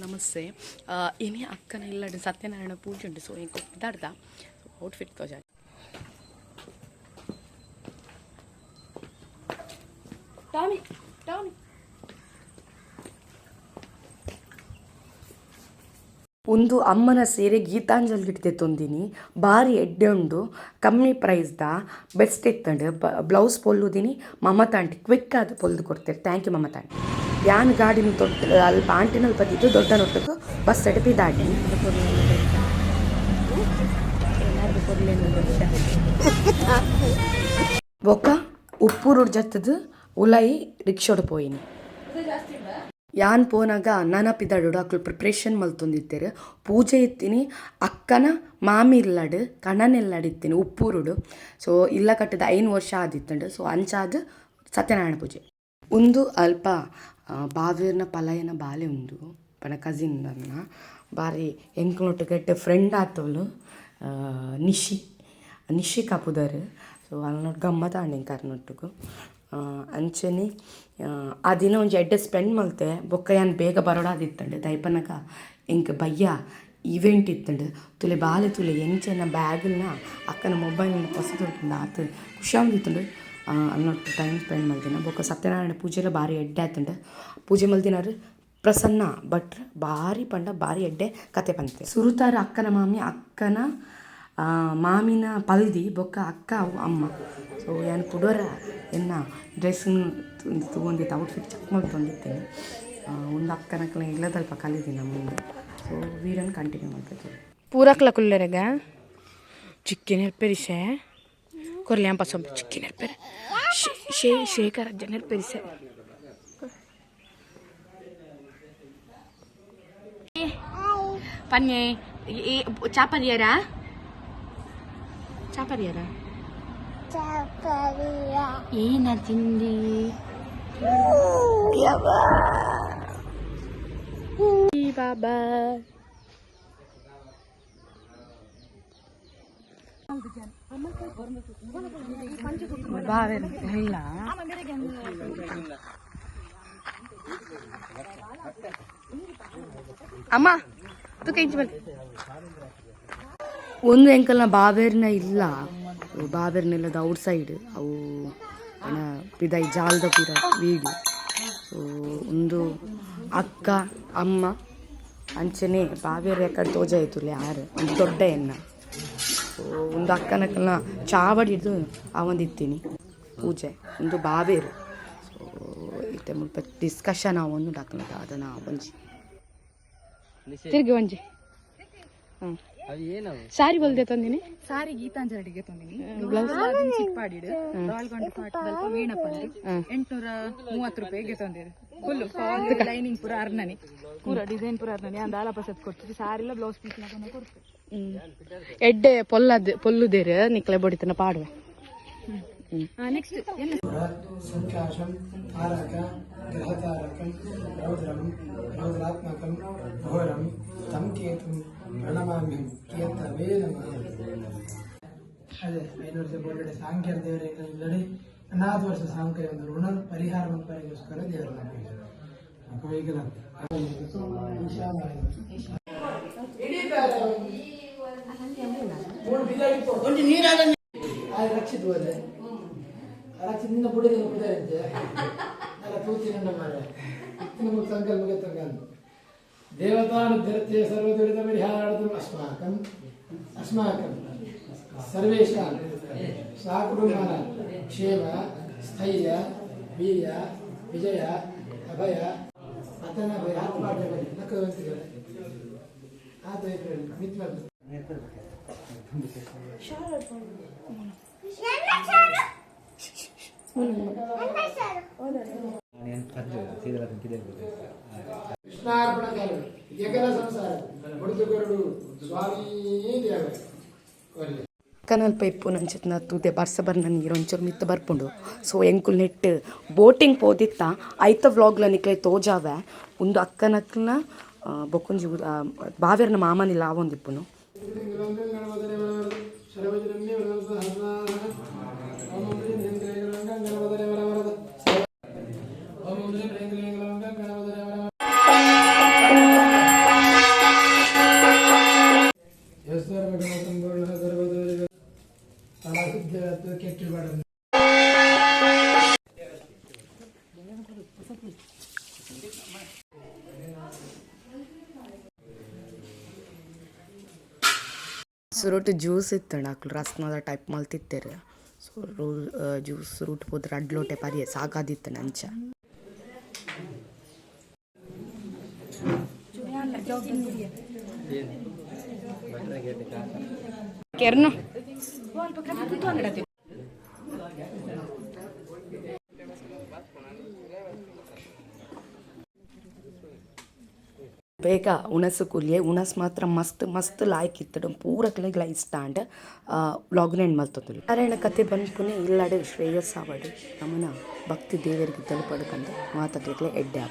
ನಮಸ್ತೆ. ಇನಿ ಅಕ್ಕನ ಇಲ್ಲಡೆ ಸತ್ಯನಾರಾಯಣ ಪೂಜೆ ಉಂಟು. ಸೊ ಇಂಕ ಇದಾಡ್ದ ಔಟ್ಫಿಟ್ ತೋಜ ಟಾಮಿ ಟಾಮಿ ಒಂದು ಅಮ್ಮನ ಸೀರೆ ಗೀತಾಂಜಲಿ ಇಡ್ತೆ ತೊಂದಿನಿ. ಭಾರಿ ಎಡ್ಡೆ ಉಂಡು, ಕಮ್ಮಿ ಪ್ರೈಸ್ದ, ಬೆಸ್ಟ್ ಇತ್ತಂಡು. ಬ್ಲೌಸ್ ಪೊಲ್ಲುದಿನಿ ಮಮತಾ ಆಂಟಿ ಕ್ವಿಕ್ ಆದ ಪೊಲ್ದು ಕೊಡ್ತಾರೆ. Thank you Mamata aunty. ಯಾನ್ ಗಾಡಿನ ದೊಡ್ಡ ಅಲ್ಪ ಆಂಟಿನಲ್ಲಿ ಬದಿದ್ದು ದೊಡ್ಡ ನೊಟ್ಟಕ್ಕೆ ಬಸ್ ಅಡಪಿ ದಾಡಿ ಬೊಕ್ಕ ಉಪ್ಪೂರು ಜತ್ತದು ಉಲಾಯಿ ರಿಕ್ಷೋಡು ಪೋಯಿನಿ. ಯಾನ್ ಪೋನಾಗ ನೆನಪಿದ್ದಾಡು ಅಕ್ಕಳು ಪ್ರಿಪ್ರೇಷನ್ ಮಲ್ತೊಂದಿತ್ತೇರು. ಪೂಜೆ ಇತ್ತೀನಿ ಅಕ್ಕನ ಮಾಮಿ ಇಲ್ಲಡು ಕಣ್ಣನೆಲ್ಲಡಿತ್ತೀನಿ ಉಪ್ಪೂರುಡು. ಸೊ ಇಲ್ಲ ಕಟ್ಟಿದ 5 ವರ್ಷ ಆದಿತ್ತಂಡು. ಸೊ ಅಂಚಾದ ಸತ್ಯನಾರಾಯಣ ಪೂಜೆ ಒಂದು ಅಲ್ಪ ಬಾವೇರ್ನ ಪಲಾಯನ ಬಾಲೆ ಉಂದು ಪನ ಕಸಿನ್ ಅನ್ನ ಬಾರಿ ಎಂಕ್ಲೊಟ್ಟಿಗೆಟ್ಟು ಫ್ರೆಂಡ್ ಆತವಳು ನಿಶಿ ಕಪುದರ್. ಸೊ ಅಲ್ಲೊಟ್ಟು ಗಮ್ಮತ್ತ ಆಂಡಿ ಕರ್ನೊಟ್ಟಿಗೂ ಅಂಚನೆ ಆ ದಿನ ಒಂಜಿ ಎಡ್ಡೆ ಸ್ಪೆಂಡ್ ಮಲ್ತೆ. ಬೊಕ್ಕ ಯಾನ್ ಬೇಗ ಬರೋಡಾದಿತ್ತಂಡು ದೈಪನಗ ಎಂಕ್ ಬಯ್ಯ ಈವೆಂಟ್ ಇತ್ತಂಡು. ತುಲೆ ಬಾಲೆ ತುಲೆ ಎಂಚೆನ ಬ್ಯಾಗ್ನ ಅಕ್ಕನ ಮೊಬೈಲ್ನ ಹೊಸದೊಟ್ಟಿಂದ ಆತು ಖುಷಿಯಾಗಿತ್ತಂಡು. ಅನ್ನೊಟ್ಟು ಟೈಮ್ ಸ್ಪೆಂಡ್ ಮಲ್ತಿನ. ಬೊಕ್ಕ ಸತ್ಯನಾರಾಯಣ ಪೂಜೆಲ್ಲ ಭಾರಿ ಎಡ್ಡೆ ಆತಂಡು. ಪೂಜೆ ಮಲ್ತಿನಾರು ಪ್ರಸನ್ನ ಭಟ್ರು ಭಾರಿ ಪಂಡ ಭಾರಿ ಎಡ್ಡೆ ಕತೆ ಪಂತೆ. ಸುರುತಾರ ಅಕ್ಕನ ಮಾಮಿ ಅಕ್ಕನ ಮಾಮಿನ ಪಲ್ದಿ ಬೊಕ್ಕ ಅಕ್ಕ ಅಮ್ಮ. ಸೊ ಏನು ಪುಡೋರ ಎನ್ನ ಡ್ರೆಸ್ಸನ್ನು ತೊಗೊಂಡಿತ್ತು ಔಟ್ಫಿಟ್ ಚೆಕ್ ಮಾಡಿ ತಂದಿತ್ತೇನೆ. ಒಂದು ಅಕ್ಕನಕ್ಕಲ ಇಲ್ಲದಲ್ಪ ಕಲಿತೀನಿ ಮುಂದೆ. ಸೊ ವೀರನ್ನು ಕಂಟಿನ್ಯೂ ಮಾಡ್ಬೇಕು. ಪೂರಕ್ಲ ಕುಲ್ಲರೆಗ ಚಿಕ್ಕಿನ ಹೆರ್ಪೆರಿಸೆ ಕೊರ್ಲಿ ಅಂಪ ಸೊಂಪು ಚಿಕ್ಕಿನ ಹೆರ್ಪೆರೆ ಶೇಖರ ಜನ ಹೆರ್ಪೆರಿಸೆ ಪನ್ಯೆ ಚಾಪರಿಯರಾ ಚಾಪರಿಯರಾ ಏನ ತಿಂಡಿ ಬಾಬಾ ಇಲ್ಲ ಅಮ್ಮ ತುಕ ಇಂಚು ಬರ್ತದೆ. ಒಂದು ಎಂಕಲ್ನ ಬಾವೇರ್ನ ಇಲ್ಲ, ಬಾವೇರ್ನೆಲ್ಲದ ಔಟ್ ಸೈಡ್ ಅವು ಪಿದಾಯಿ ಜಾಲದ ಪೂರ ವೀಡು. ಸೊ ಒಂದು ಅಕ್ಕ ಅಮ್ಮ ಅಂಚನೆ ಬಾವೇರ್ ಯಾಕಡೆ ತೋಜ ಆಯ್ತು ಯಾರು ಒಂದು ದೊಡ್ಡ ಎನ್ನ. ಸೊ ಒಂದು ಅಕ್ಕನಕ್ಕಲ್ನ ಚಾವಡಿದು ಅವಂದಿತ್ತೀನಿ ಪೂಜೆ ಒಂದು ಬಾವೇರು. ಸೊ ಇತ್ತೆ ಮುಲ್ಪ ಡಿಸ್ಕಷನ್ ಅವೊಂದು ಡಾಕ್ಲದ ಅದನ್ನು ಒಂಜಿ ತಿರ್ಗಿ ಒಂಜಿ ಸಾರಿ ಬಲ್ದೆ ತಂದಿನಿ. ಸಾರಿ ಗೀತಾಂಜಲಿಗೆ ತಂದಿನಿ. ಬ್ಲೌಸ್ ಸಿಕ್ಪಾಡಿಡು ರಾಯಲ್ಗೊಂಡು ಪಾಟ್ ಬಲ್ಪ ವೀಣಪ್ಪಂದು 830 ರೂಪಾಯಿಗೆ ತಂದಿರು. ಫುಲ್ ಲೈನಿಂಗ್ ಪೂರ ಅರ್ನನಿ ಪೂರ ಡಿಸೈನ್ ಪೂರ ಅರ್ನನಿ ಅಂದ ಆಲಪಸತ್ ಕೊಡ್ತೀವಿ. ಸಾರಿಲ್ಲ ಬ್ಲೌಸ್ ಪೀಸ್ ನಾಕೊಂಡು ಕೊಡ್ತೀವಿ. ಎಡ್ಡೆ ಪೊಲ್ಲುದೇರು ನಿಕ್ಲೆ ಬಡಿತನ ಪಾಡುವೆ. ನೆಕ್ಸ್ಟ್ ಸಂಖ್ಯಾಶಂ ತಾರಕ ಗ್ರಹತಾರಕಂ ರೌದ್ರಂ ರೌದ್ರಾತ್ಮಕಂ ಘೋರಂ ತಂ ಕೇತುಂ ಪ್ರಣಮಾಮ್ಯಂ ಕೇತವೇ ನಮಃ. ಅದೇ 5 ವರ್ಷ ಬೋರ್ಗಡೆ ಸಾಂಖ್ಯರ ದೇವರಿಗೆ ಇಲ್ಲದೆ 4 ವರ್ಷ ಸಾಂಖ್ಯ ಒಂದು ಋಣ ಪರಿಹಾರ ಪರಿಗೋಸ್ಕರ ದೇವರ ಅಪವೇಗಲ ರಕ್ಷಿತ ಹೋದ್ರೆ ರಕ್ಷಿತ ಬುಡದ ಬುಡಂತೆ ಅಲ್ಲ ತೂತಿನ ಮಾರೆ ಇತ್ತಿನ ಸಂಕಲ್ಪಕ್ಕೆ ತಗೊಂಡು ದೇವತಾನುದ್ಧರತೆ ಸರ್ವದುರಿತ ಪರಿಹಾರಾರ್ಥಂ ಅಸ್ಮಾಕಂ ಸರ್ವೇಷಾಂ ಸಾಕುಟುಂಬಾನಾಂ ಕ್ಷೇಮ ಸ್ಥೈರ್ಯ ವೀರ್ಯ ವಿಜಯ ಅಭಯ ಪತನ ಭಯ ಆತ್ಮಾರ್ಥ ನಕ್ಕವಂತಿದ್ದಾರೆ ಆತ ಮಿತ್ರ ಕನಲ್ಪ ಇಪ್ಪು ನಂಚಿತ್ನ ತೂತೆ ಬರ್ಸ ಬರ್ನ ನೀರು ಒಂಚೂರು ಮಿತ್ತ ಬರ್ಪುಂಡು. ಸೊ ಎಂಕುಲ್ ನೆಟ್ ಬೋಟಿಂಗ್ ಪೋದಿತ್ತ ಐತ ವ್ಲಾಗ್ಲ ನಿಕ್ಲೆ ತೋಜಾವೆ. ಒಂದು ಅಕ್ಕನಕ್ಕನ ಬೊಕ್ಕೊಂಜಿ ಬಾವೇರ್ನ ಮಾಮನಿಲ್ಲ ಆವೊಂದಿಪ್ಪುನು. ರೂಟ್ ಜ್ಯೂಸ್ ಇತ್ತಂಡು ಆಕಲು ರಸ್ನದ ಟೈಪ್ ಮಲ್ತಿತ್ತೇರು ಸೊ ಜ್ಯೂಸ್ ರೂಟ್ ಪೋದ್ರೆ ಅಡ್ಲೋಟೆ ಪರಿಯೆ ಸಾಕಾದಿತ್ತಂಡು ಅಂಚ ಕೆರ್ನು ಬೇಗ ಉಣಸು ಕುಲಿಯೆ ಉಣಸ್ ಮಾತ್ರ ಮಸ್ತ್ ಮಸ್ತ್ ಲಾಯ್ಕ್ ಇತ್ತಡು ಪೂರಕ್ಲೆಗ್ಲ ಇಷ್ಟ ಅಂಡ್ ವ್ಲಾಗ್ನೆಂಡ್ ಮಲ್ತೊಂದುಲ್ಲೆ ನಾರಾಯಣ ಕತೆ ಬಂದ್ಪುನೆ ಇಲ್ಲಡೆ ಶ್ರೇಯಸ್ ಆವಡು ನಮ್ಮನ ಭಕ್ತಿ ದೇವರಿಗೆ ತಲುಪಡ್ಕಂದು ಮಾತಕ್ಲೆಗ್ಲೆ ಎಡ್ಡೆ